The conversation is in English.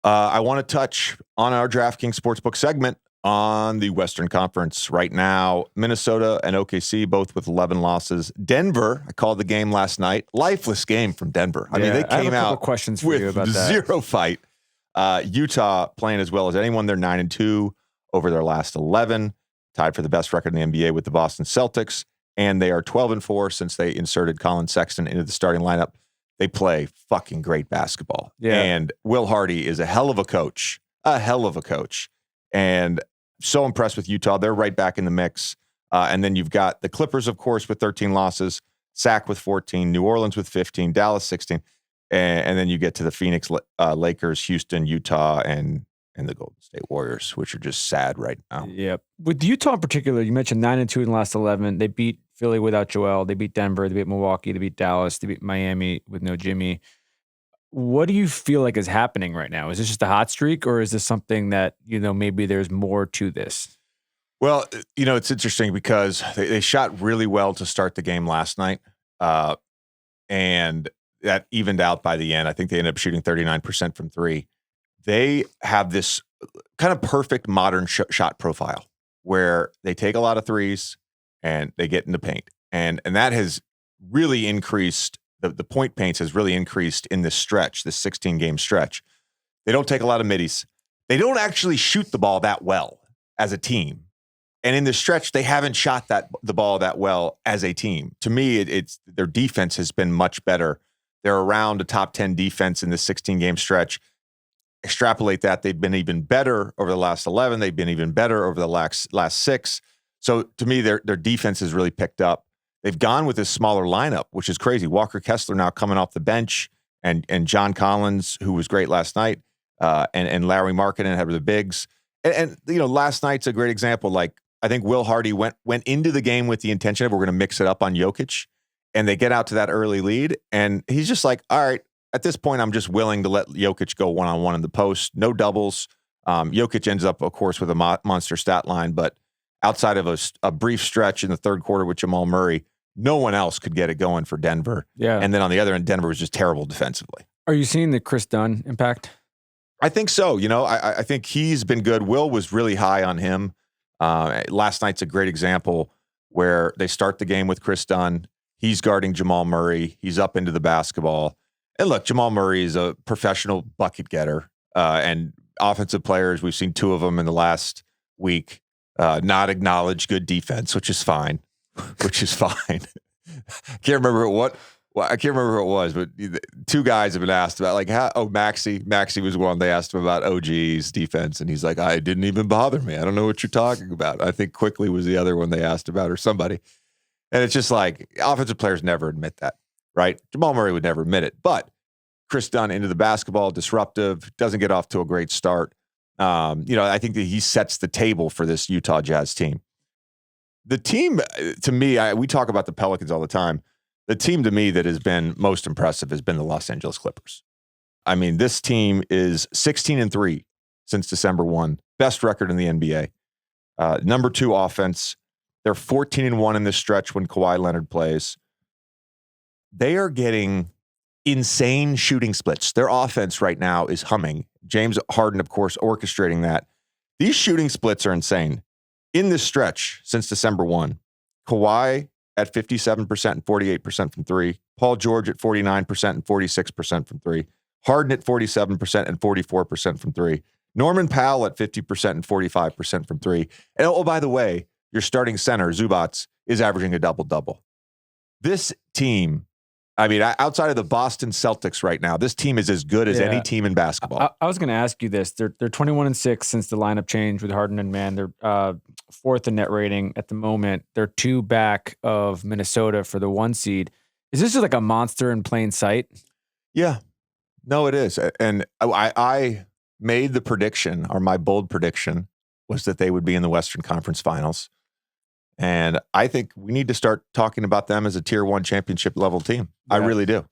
I want to touch on our DraftKings Sportsbook segment on the Western Conference. Right now, Minnesota and OKC both with 11 losses. Denver, I called the game last night. Lifeless game from Denver. I mean, they came out questions for you with about that. zero fight. Utah playing as well as anyone. They're 9-2 over their last 11, tied for the best record in the NBA with the Boston Celtics. And they are 12-4 since they inserted Colin Sexton into the starting lineup. They play fucking great basketball. Yeah. And Will Hardy is a hell of a coach. And so impressed with Utah. They're right back in the mix. And then you've got the Clippers, of course, with 13 losses, Sac with 14, New Orleans with 15, Dallas 16. And then you get to the Phoenix Lakers, Houston, Utah, and the Golden State Warriors, which are just sad right now. Yep. With Utah in particular, you mentioned 9-2 in the last 11. They beat Philly without Joel. They beat Denver. They beat Milwaukee. They beat Dallas. They beat Miami with no Jimmy. What do you feel like is happening right now? Is this just a hot streak, or is this something that, maybe there's more to this? Well, it's interesting because they shot really well to start the game last night. And that evened out by the end. I think they ended up shooting 39% from three. They have this kind of perfect modern shot profile where they take a lot of threes and they get in the paint. And that has really increased, the point paints has really increased in this stretch, this 16-game stretch. They don't take a lot of middies. They don't actually shoot the ball that well as a team. And in this stretch, they haven't shot the ball that well as a team. To me, it's their defense has been much better. They're around a top 10 defense in this 16-game stretch. Extrapolate that, they've been even better over the last 11. They've been even better over the last 6. So to me, their defense has really picked up. They've gone with this smaller lineup, which is crazy. Walker Kessler now coming off the bench, and John Collins, who was great last night, and Larry Markkinen had the bigs. And last night's a great example. Like, I think Will Hardy went into the game with the intention of we're going to mix it up on Jokic, and they get out to that early lead, and he's just like, all right, at this point, I'm just willing to let Jokic go one-on-one in the post. No doubles. Jokic ends up, of course, with a monster stat line, but outside of a brief stretch in the third quarter with Jamal Murray, no one else could get it going for Denver. Yeah. And then on the other end, Denver was just terrible defensively. Are you seeing the Chris Dunn impact? I think so. I think he's been good. Will was really high on him. Last night's a great example where they start the game with Chris Dunn. He's guarding Jamal Murray. He's up into the basketball. And look, Jamal Murray is a professional bucket getter. And offensive players, we've seen 2 of them in the last week, not acknowledge good defense, which is fine. I can't remember who it was, but 2 guys have been asked about, like, Maxey. Maxey was one. They asked him about OG's defense, and he's like, I didn't even bother me. I don't know what you're talking about. I think Quickly was the other one they asked about, or somebody. And it's just like, offensive players never admit that, right? Jamal Murray would never admit it. But Chris Dunn into the basketball, disruptive, doesn't get off to a great start. I think that he sets the table for this Utah Jazz team. The team, to me, we talk about the Pelicans all the time. The team, to me, that has been most impressive has been the Los Angeles Clippers. I mean, this team is 16-3 since December 1. Best record in the NBA. Number 2 offense. They're 14-1 in this stretch when Kawhi Leonard plays. They are getting insane shooting splits. Their offense right now is humming. James Harden, of course, orchestrating that. These shooting splits are insane. In this stretch since December 1, Kawhi at 57% and 48% from 3. Paul George at 49% and 46% from 3. Harden at 47% and 44% from 3. Norman Powell at 50% and 45% from 3. And oh, by the way, your starting center, Zubats, is averaging a double-double. This team, I mean, outside of the Boston Celtics right now, this team is as good as any team in basketball. I was going to ask you this. They're 21-6 since the lineup change with Harden and Mann. They're 4th in net rating at the moment. They're 2 back of Minnesota for the 1 seed. Is this just like a monster in plain sight? Yeah. No, it is. And I made the prediction, or my bold prediction, was that they would be in the Western Conference Finals. And I think we need to start talking about them as a tier 1 championship level team. Yeah. I really do.